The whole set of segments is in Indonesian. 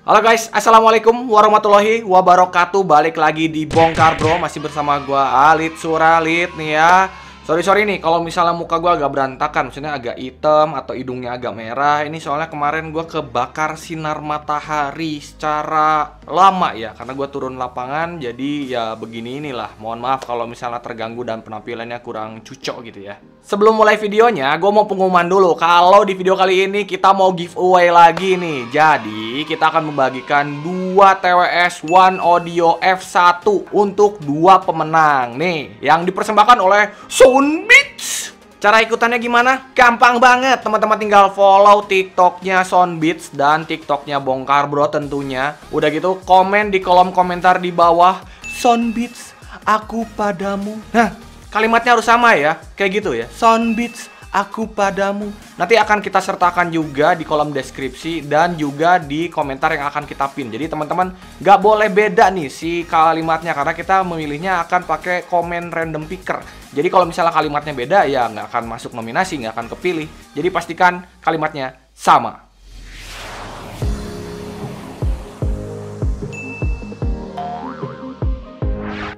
Halo guys, assalamualaikum warahmatullahi wabarakatuh. Balik lagi di Bongkar Bro, masih bersama gua Alit Suralit nih ya. Sorry nih kalau misalnya muka gua agak berantakan, maksudnya agak hitam atau hidungnya agak merah. Ini soalnya kemarin gua kebakar sinar matahari secara lama ya, karena gua turun lapangan. Jadi ya begini inilah. Mohon maaf kalau misalnya terganggu dan penampilannya kurang cucok gitu ya. Sebelum mulai videonya, gue mau pengumuman dulu. Kalau di video kali ini kita mau giveaway lagi nih. Jadi kita akan membagikan 2 TWS One Audio F1 untuk 2 pemenang nih, yang dipersembahkan oleh Soundbeats. Cara ikutannya gimana? Gampang banget, teman-teman tinggal follow TikToknya Soundbeats dan TikToknya Bongkar Bro tentunya. Udah gitu komen di kolom komentar di bawah, Soundbeats, aku padamu. Nah, kalimatnya harus sama ya, kayak gitu ya. Soundbeats, aku padamu. Nanti akan kita sertakan juga di kolom deskripsi dan juga di komentar yang akan kita pin. Jadi teman-teman nggak boleh beda nih si kalimatnya, karena kita memilihnya akan pakai komen random picker. Jadi kalau misalnya kalimatnya beda ya nggak akan masuk nominasi, nggak akan kepilih. Jadi pastikan kalimatnya sama.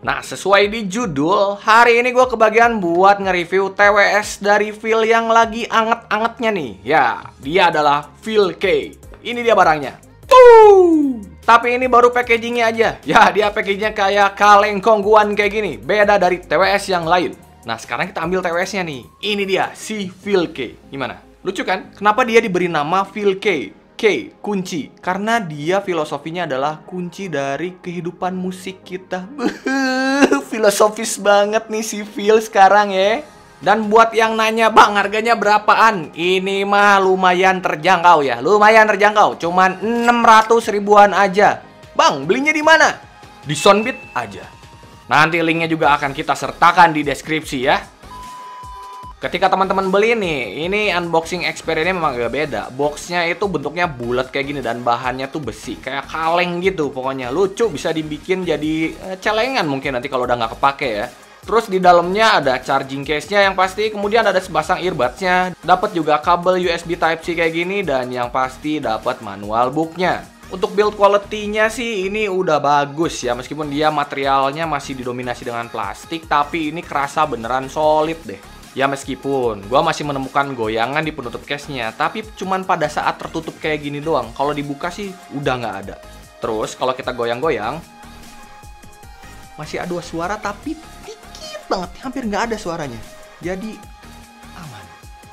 Nah, sesuai di judul, hari ini gue kebagian buat nge-review TWS dari Feel yang lagi anget-angetnya nih. Ya, dia adalah Feel K. Ini dia barangnya. Tapi ini baru packagingnya aja. Ya, dia packagingnya kayak kaleng kongguan kayak gini. Beda dari TWS yang lain. Nah, sekarang kita ambil TWS-nya nih. Ini dia, si Feel K. Gimana? Lucu kan? Kenapa dia diberi nama Feel K? K, kunci. Karena dia filosofinya adalah kunci dari kehidupan musik kita. Filosofis banget nih si Phil sekarang ya. Dan buat yang nanya, bang harganya berapaan? Ini mah lumayan terjangkau ya. Lumayan terjangkau, cuman 600 ribuan aja. Bang, belinya di mana? Di Soundbeats aja. Nanti linknya juga akan kita sertakan di deskripsi ya. Ketika teman-teman beli nih, ini unboxing experience-nya memang agak beda. Boxnya itu bentuknya bulat kayak gini dan bahannya tuh besi, kayak kaleng gitu. Pokoknya lucu, bisa dibikin jadi celengan mungkin nanti kalau udah nggak kepake ya. Terus di dalamnya ada charging case-nya yang pasti, kemudian ada sepasang earbuds-nya. Dapat juga kabel USB Type-C kayak gini dan yang pasti dapat manual book-nya. Untuk build quality-nya sih ini udah bagus ya, meskipun dia materialnya masih didominasi dengan plastik, tapi ini kerasa beneran solid deh. Ya meskipun gua masih menemukan goyangan di penutup case-nya, tapi cuman pada saat tertutup kayak gini doang. Kalau dibuka sih udah nggak ada. Terus kalau kita goyang-goyang, masih ada suara tapi dikit banget, hampir nggak ada suaranya. Jadi aman.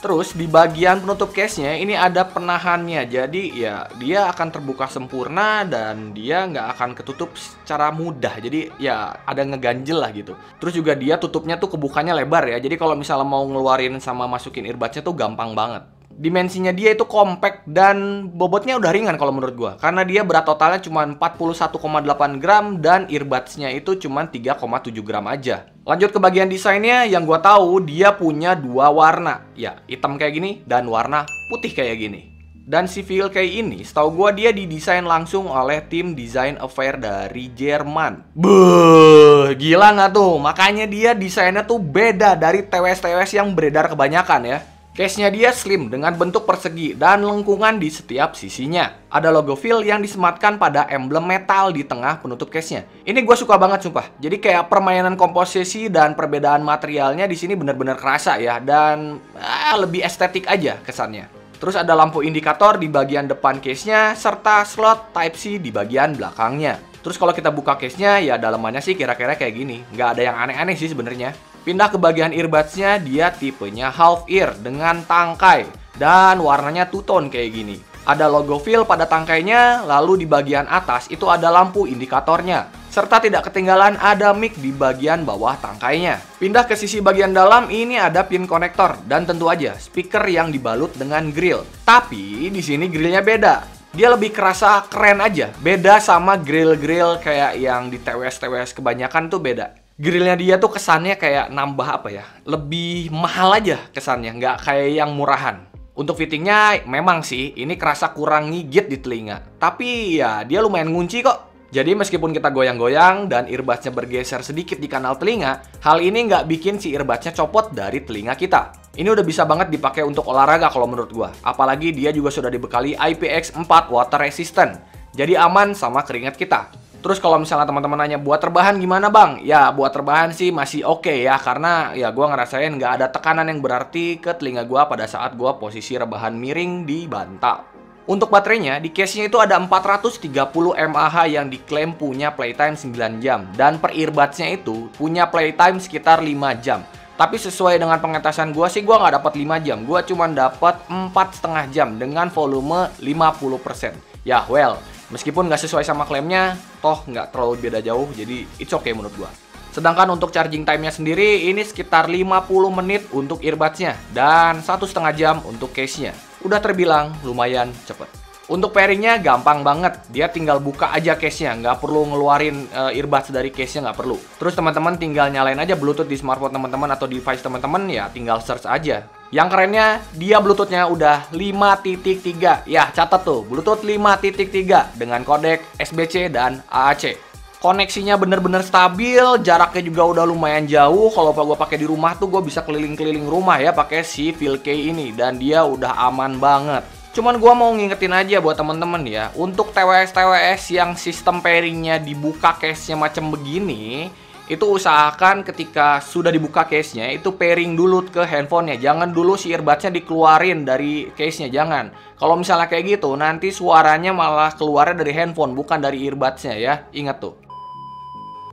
Terus di bagian penutup case-nya ini ada penahannya. Jadi ya dia akan terbuka sempurna dan dia nggak akan ketutup secara mudah. Jadi ya ada ngeganjel lah gitu. Terus juga dia tutupnya tuh kebukanya lebar ya. Jadi kalau misalnya mau ngeluarin sama masukin earbuds-nya tuh gampang banget. Dimensinya dia itu compact dan bobotnya udah ringan kalau menurut gua. Karena dia berat totalnya cuma 41,8 gram dan earbuds-nya itu cuma 3,7 gram aja. Lanjut ke bagian desainnya, yang gua tahu dia punya 2 warna. Ya, hitam kayak gini dan warna putih kayak gini. Dan si Feel kayak ini, setahu gua dia didesain langsung oleh tim design affair dari Jerman. Beuh, gila nggak tuh? Makanya dia desainnya tuh beda dari TWS-TWS yang beredar kebanyakan ya. Case-nya dia slim dengan bentuk persegi dan lengkungan di setiap sisinya. Ada logo Feel yang disematkan pada emblem metal di tengah penutup case-nya. Ini gue suka banget sumpah. Jadi kayak permainan komposisi dan perbedaan materialnya di sini benar-benar kerasa ya, dan lebih estetik aja kesannya. Terus ada lampu indikator di bagian depan case-nya serta slot Type-C di bagian belakangnya. Terus kalau kita buka case-nya ya dalamannya sih kira-kira kayak gini. Nggak ada yang aneh-aneh sih sebenarnya. Pindah ke bagian earbuds-nya, dia tipenya half ear dengan tangkai dan warnanya two-tone kayak gini. Ada logo Feel pada tangkainya, lalu di bagian atas itu ada lampu indikatornya. Serta tidak ketinggalan ada mic di bagian bawah tangkainya. Pindah ke sisi bagian dalam, ini ada pin konektor dan tentu aja speaker yang dibalut dengan grill. Tapi di sini grillnya beda. Dia lebih kerasa keren aja. Beda sama grill-grill kayak yang di TWS-TWS kebanyakan tuh beda. Grillnya dia tuh kesannya kayak nambah apa ya, lebih mahal aja kesannya, nggak kayak yang murahan. Untuk fittingnya memang sih ini kerasa kurang ngigit di telinga, tapi ya dia lumayan ngunci kok. Jadi meskipun kita goyang-goyang dan earbuds-nya bergeser sedikit di kanal telinga, hal ini nggak bikin si earbuds-nya copot dari telinga kita. Ini udah bisa banget dipakai untuk olahraga kalau menurut gua. Apalagi dia juga sudah dibekali IPX4 water resistant. Jadi aman sama keringat kita. Terus kalau misalnya teman-teman nanya buat rebahan gimana bang? Ya buat rebahan sih masih oke ya, karena ya gue ngerasain nggak ada tekanan yang berarti ke telinga gue pada saat gue posisi rebahan miring di bantal. Untuk baterainya, di case-nya itu ada 430 mAh yang diklaim punya playtime 9 jam. Dan per earbuds-nya itu punya playtime sekitar 5 jam. Tapi sesuai dengan pengetasan gue sih, gue nggak dapat 5 jam. Gue cuma dapat 4,5 jam dengan volume 50%. Ya well, meskipun nggak sesuai sama klaimnya, toh nggak terlalu beda jauh, jadi it's okay menurut gua. Sedangkan untuk charging time-nya sendiri, ini sekitar 50 menit untuk earbuds-nya, dan 1,5 jam untuk case-nya. Udah terbilang lumayan cepet. Untuk pairing-nya gampang banget, dia tinggal buka aja case-nya, nggak perlu ngeluarin earbuds dari case-nya, nggak perlu. Terus teman-teman tinggal nyalain aja Bluetooth di smartphone teman-teman atau device teman-teman, ya tinggal search aja. Yang kerennya, dia Bluetooth-nya udah 5.3. Ya, catat tuh, Bluetooth 5.3 dengan kodek SBC dan AAC. Koneksinya bener-bener stabil, jaraknya juga udah lumayan jauh. Kalau gue pakai di rumah tuh, gue bisa keliling-keliling rumah ya pakai si Philkey ini, dan dia udah aman banget. Cuman gue mau ngingetin aja buat temen-temen ya, untuk TWS-TWS yang sistem pairingnya dibuka case-nya macam begini, itu usahakan ketika sudah dibuka case-nya, itu pairing dulu ke handphonenya. Jangan dulu si earbuds-nya dikeluarin dari case-nya, jangan. Kalau misalnya kayak gitu, nanti suaranya malah keluarnya dari handphone, bukan dari earbuds-nya ya. Ingat tuh.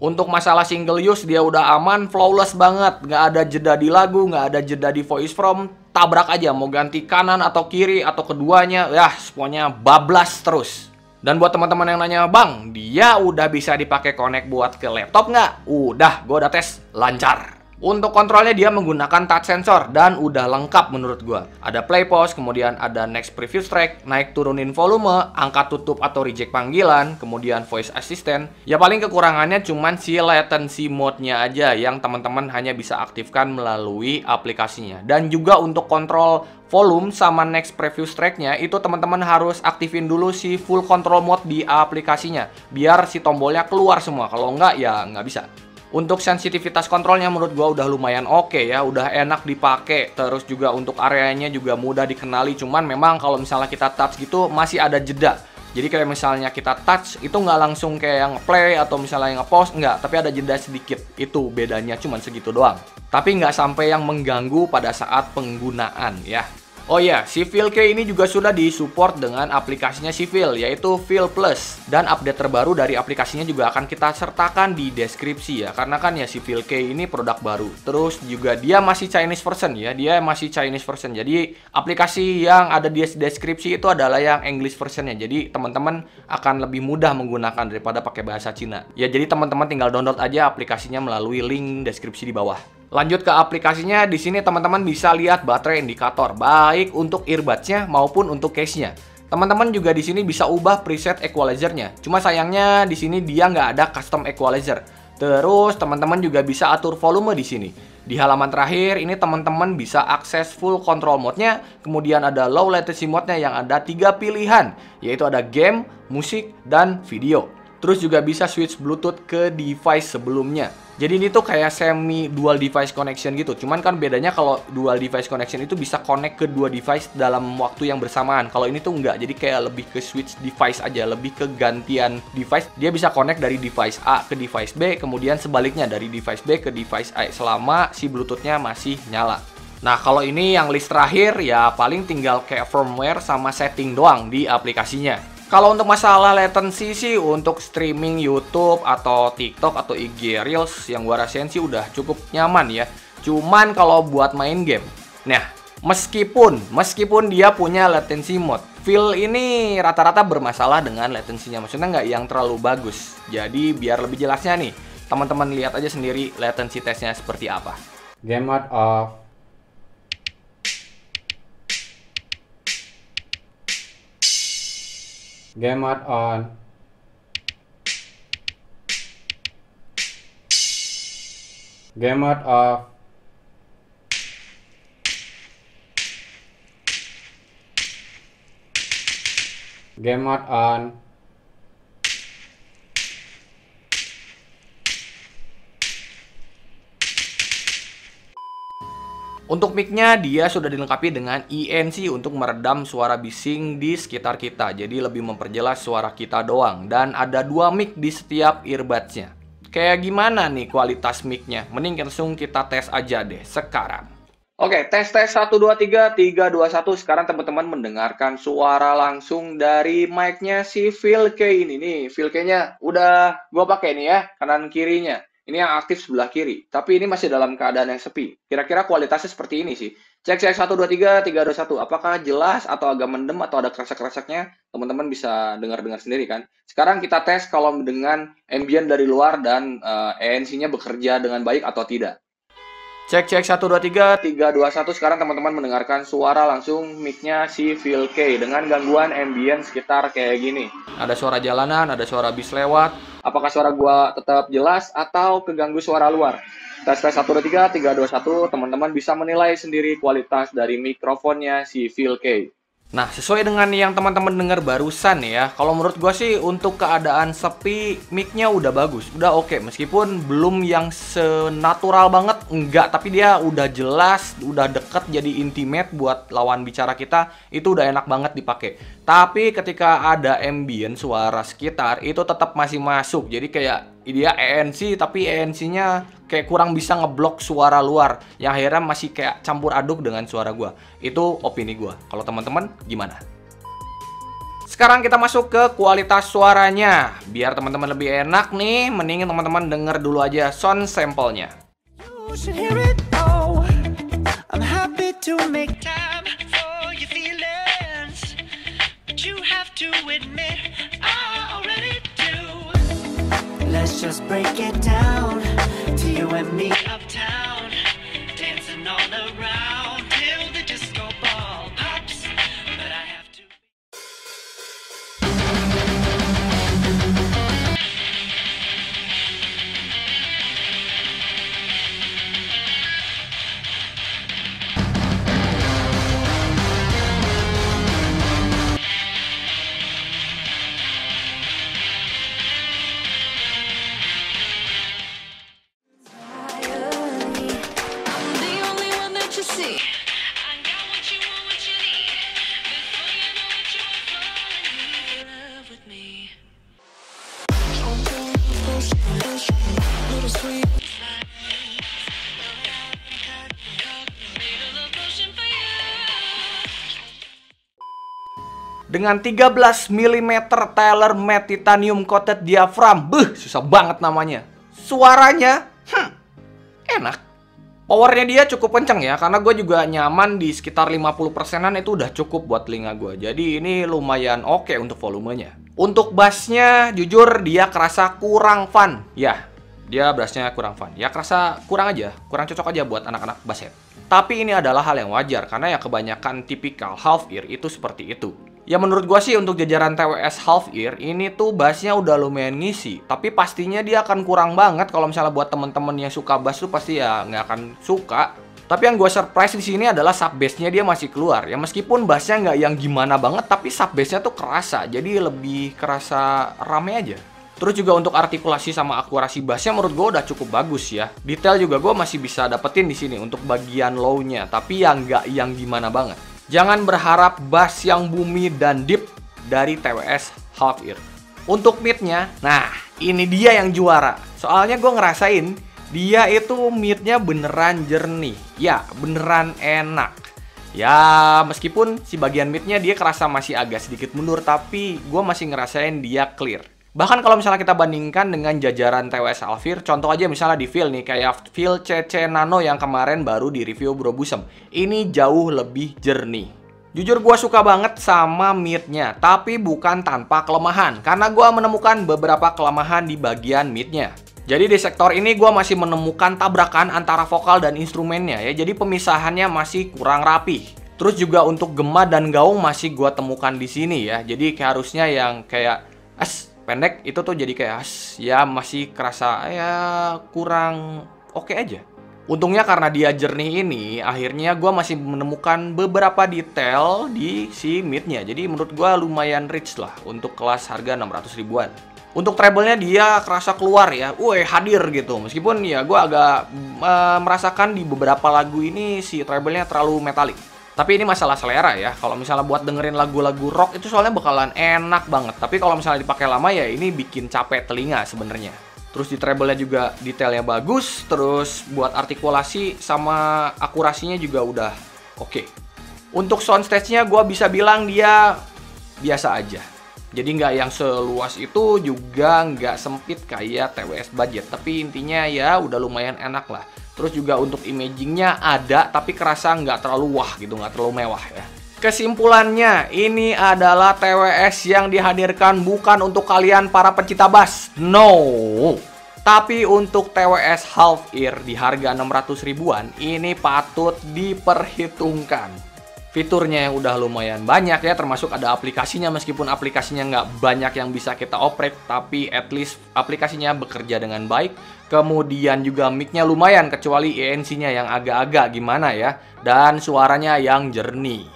Untuk masalah single use, dia udah aman, flawless banget. Nggak ada jeda di lagu, nggak ada jeda di voice from. Tabrak aja, mau ganti kanan atau kiri atau keduanya, ya pokoknya bablas terus. Dan buat teman-teman yang nanya, bang, dia udah bisa dipakai connect buat ke laptop nggak? Udah, gue udah tes, lancar. Untuk kontrolnya dia menggunakan touch sensor dan udah lengkap menurut gue. Ada play pause, kemudian ada next preview track, naik turunin volume, angkat tutup atau reject panggilan, kemudian voice assistant. Ya paling kekurangannya cuman si latency mode-nya aja yang teman-teman hanya bisa aktifkan melalui aplikasinya. Dan juga untuk kontrol volume sama next preview track-nya itu teman-teman harus aktifin dulu si full control mode di aplikasinya biar si tombolnya keluar semua. Kalau enggak ya nggak bisa. Untuk sensitivitas kontrolnya menurut gua udah lumayan oke ya, udah enak dipakai. Terus juga untuk areanya juga mudah dikenali. Cuman memang kalau misalnya kita touch gitu masih ada jeda. Jadi kayak misalnya kita touch itu nggak langsung kayak yang play atau misalnya yang nge-pause, nggak. Tapi ada jeda sedikit. Itu bedanya cuman segitu doang. Tapi nggak sampai yang mengganggu pada saat penggunaan ya. Oh iya, si Philkey ini juga sudah disupport dengan aplikasinya si Phil, yaitu Phil Plus. Dan update terbaru dari aplikasinya juga akan kita sertakan di deskripsi ya. Karena kan ya si Philkey ini produk baru. Terus juga dia masih Chinese version ya, dia masih Chinese version. Jadi aplikasi yang ada di deskripsi itu adalah yang English versionnya. Jadi teman-teman akan lebih mudah menggunakan daripada pakai bahasa Cina. Ya jadi teman-teman tinggal download aja aplikasinya melalui link deskripsi di bawah. Lanjut ke aplikasinya, di sini teman-teman bisa lihat baterai indikator, baik untuk earbuds-nya maupun untuk case-nya. Teman-teman juga di sini bisa ubah preset equalizer-nya. Cuma sayangnya di sini dia nggak ada custom equalizer. Terus teman-teman juga bisa atur volume di sini. Di halaman terakhir ini teman-teman bisa akses full control mode-nya, kemudian ada low latency mode-nya yang ada 3 pilihan, yaitu ada game, musik, dan video. Terus juga bisa switch Bluetooth ke device sebelumnya. Jadi ini tuh kayak semi dual device connection gitu. Cuman kan bedanya kalau dual device connection itu bisa connect ke dua device dalam waktu yang bersamaan. Kalau ini tuh enggak. Jadi kayak lebih ke switch device aja, lebih ke gantian device. Dia bisa connect dari device A ke device B, kemudian sebaliknya dari device B ke device A selama si Bluetooth-nya masih nyala. Nah, kalau ini yang list terakhir ya paling tinggal kayak firmware sama setting doang di aplikasinya. Kalau untuk masalah latency sih untuk streaming YouTube atau TikTok atau IG Reels yang gua rasain sih udah cukup nyaman ya. Cuman kalau buat main game, nah meskipun dia punya latency mode, Phil ini rata-rata bermasalah dengan latensinya. Maksudnya nggak yang terlalu bagus. Jadi biar lebih jelasnya nih, teman-teman lihat aja sendiri latency testnya seperti apa. Game mode off. Game mode on. Game mode off. Game mode on. Untuk mic-nya dia sudah dilengkapi dengan ENC untuk meredam suara bising di sekitar kita. Jadi lebih memperjelas suara kita doang. Dan ada 2 mic di setiap earbuds-nya. Kayak gimana nih kualitas mic-nya? Mending langsung kita tes aja deh sekarang. Oke, tes 1 2 3 3 2 1. Sekarang teman-teman mendengarkan suara langsung dari mic-nya si Phil K ini nih. Phil K-nya udah gua pakai nih ya, kanan kirinya. Ini yang aktif sebelah kiri, tapi ini masih dalam keadaan yang sepi. Kira-kira kualitasnya seperti ini sih. Cek 1 2 3 3 2 1. Apakah jelas atau agak mendem atau ada kresek-kreseknya? Teman-teman bisa dengar-dengar sendiri kan. Sekarang kita tes kalau dengan ambient dari luar dan ANC-nya bekerja dengan baik atau tidak. Cek 1 2 3 3 2 1. Sekarang teman-teman mendengarkan suara langsung mic-nya si Phil K dengan gangguan ambient sekitar kayak gini. Ada suara jalanan, ada suara bis lewat. Apakah suara gua tetap jelas atau keganggu suara luar? Tes 1 2 3 3 2 1. Teman-teman bisa menilai sendiri kualitas dari mikrofonnya si Phil K. Nah, sesuai dengan yang teman-teman dengar barusan ya, kalau menurut gua sih untuk keadaan sepi mic-nya udah bagus, udah oke. Meskipun belum yang senatural banget, enggak, tapi dia udah jelas, udah deket jadi intimate buat lawan bicara kita, itu udah enak banget dipakai. Tapi ketika ada ambient suara sekitar, itu tetap masih masuk. Jadi kayak dia ANC, tapi ANC-nya kayak kurang bisa ngeblok suara luar, yang akhirnya masih kayak campur aduk dengan suara gua. Itu opini gua. Kalau teman-teman gimana? Sekarang kita masuk ke kualitas suaranya. Biar teman-teman lebih enak nih, mending teman-teman denger dulu aja sound sample-nya. Let's just break it down to you and me uptown, dancing all around till the disco ball pops. But I have to. Dengan 13 mm tailor made titanium coated diaphragm. Susah banget namanya. Suaranya enak. Powernya dia cukup kenceng ya, karena gue juga nyaman di sekitar 50%-an itu udah cukup buat telinga gue. Jadi ini lumayan oke untuk volumenya. Untuk bassnya jujur dia kerasa kurang fun. Ya, dia bassnya kurang fun. Ya kerasa kurang aja, kurang cocok aja buat anak-anak basshead. Tapi ini adalah hal yang wajar, karena ya kebanyakan tipikal half ear itu seperti itu. Ya menurut gua sih untuk jajaran TWS half ear ini tuh bassnya udah lumayan ngisi. Tapi pastinya dia akan kurang banget kalau misalnya buat temen-temen yang suka bass tuh pasti ya nggak akan suka. Tapi yang gua surprise di sini adalah sub bassnya dia masih keluar. Ya meskipun bassnya nggak yang gimana banget, tapi sub bassnya tuh kerasa. Jadi lebih kerasa rame aja. Terus juga untuk artikulasi sama akurasi bassnya menurut gua udah cukup bagus ya. Detail juga gua masih bisa dapetin di sini untuk bagian low-nya, tapi yang nggak yang gimana banget. Jangan berharap bass yang boomy dan deep dari TWS half ear. Untuk mid-nya, nah ini dia yang juara. Soalnya gue ngerasain dia itu mid-nya beneran jernih. Ya, beneran enak. Ya, meskipun si bagian mid-nya dia kerasa masih agak sedikit mundur, tapi gue masih ngerasain dia clear. Bahkan kalau misalnya kita bandingkan dengan jajaran TWS half ear, contoh aja misalnya di Phil nih, kayak Phil CC Nano yang kemarin baru di review Bro Busem. Ini jauh lebih jernih. Jujur gue suka banget sama mid-nya, tapi bukan tanpa kelemahan, karena gue menemukan beberapa kelemahan di bagian mid-nya. Jadi di sektor ini gue masih menemukan tabrakan antara vokal dan instrumennya ya, jadi pemisahannya masih kurang rapi. Terus juga untuk gema dan gaung masih gue temukan di sini ya, jadi harusnya yang kayak pendek itu tuh jadi kayak ya masih kerasa ya kurang oke aja. Untungnya karena dia jernih ini, akhirnya gue masih menemukan beberapa detail di si mid-nya. Jadi menurut gue lumayan rich lah untuk kelas harga 600 ribuan. Untuk treble-nya dia kerasa keluar ya, hadir gitu. Meskipun ya gue agak merasakan di beberapa lagu ini si treble-nya terlalu metalik. Tapi ini masalah selera ya. Kalau misalnya buat dengerin lagu-lagu rock itu soalnya bakalan enak banget. Tapi kalau misalnya dipakai lama ya ini bikin capek telinga sebenarnya. Terus di treble-nya juga detailnya bagus. Terus buat artikulasi sama akurasinya juga udah oke. Untuk soundstage-nya gue bisa bilang dia biasa aja. Jadi nggak yang seluas itu, juga nggak sempit kayak TWS budget. Tapi intinya ya udah lumayan enak lah. Terus juga untuk imagingnya ada, tapi kerasa nggak terlalu wah gitu, nggak terlalu mewah ya. Kesimpulannya, ini adalah TWS yang dihadirkan bukan untuk kalian para pencinta bass. No! Tapi untuk TWS half ear di harga 600 ribuan, ini patut diperhitungkan. Fiturnya yang udah lumayan banyak ya, termasuk ada aplikasinya, meskipun aplikasinya nggak banyak yang bisa kita oprek, tapi at least aplikasinya bekerja dengan baik. Kemudian juga mic-nya lumayan, kecuali ANC-nya yang agak-agak gimana ya, dan suaranya yang jernih.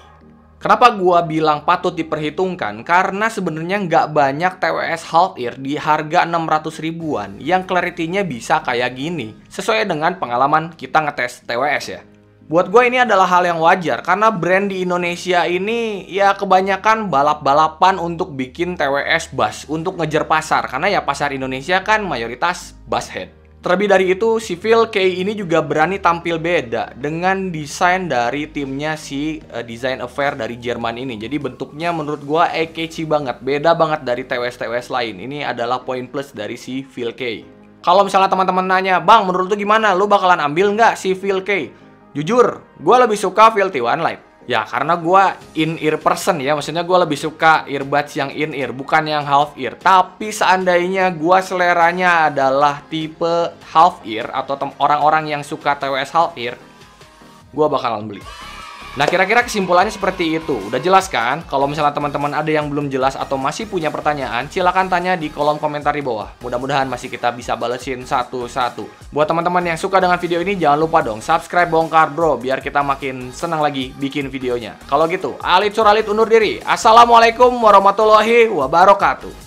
Kenapa gua bilang patut diperhitungkan? Karena sebenarnya nggak banyak TWS half ear di harga 600 ribuan yang clarity-nya bisa kayak gini, sesuai dengan pengalaman kita ngetes TWS ya. Buat gue ini adalah hal yang wajar, karena brand di Indonesia ini ya kebanyakan balap-balapan untuk bikin TWS bass, untuk ngejar pasar. Karena ya pasar Indonesia kan mayoritas bass head. Terlebih dari itu, si Phil K ini juga berani tampil beda dengan desain dari timnya si Design Affair dari Jerman ini. Jadi bentuknya menurut gue catchy banget, beda banget dari TWS-TWS lain. Ini adalah poin plus dari si Phil K. Kalau misalnya teman-teman nanya, "Bang, menurut lu gimana? Lu bakalan ambil nggak si Phil K?" Jujur, gue lebih suka Phil T1 Lite. Ya, karena gue in-ear person ya. Maksudnya gue lebih suka earbuds yang in-ear, bukan yang half-ear. Tapi seandainya gue seleranya adalah tipe half-ear atau orang-orang yang suka TWS half-ear, gue bakalan beli. Nah, kira-kira kesimpulannya seperti itu. Udah jelas kan? Kalau misalnya teman-teman ada yang belum jelas atau masih punya pertanyaan, silakan tanya di kolom komentar di bawah. Mudah-mudahan masih kita bisa balesin satu-satu. Buat teman-teman yang suka dengan video ini, jangan lupa dong subscribe Bongkar Bro, biar kita makin senang lagi bikin videonya. Kalau gitu, Alit Suralit undur diri. Assalamualaikum warahmatullahi wabarakatuh.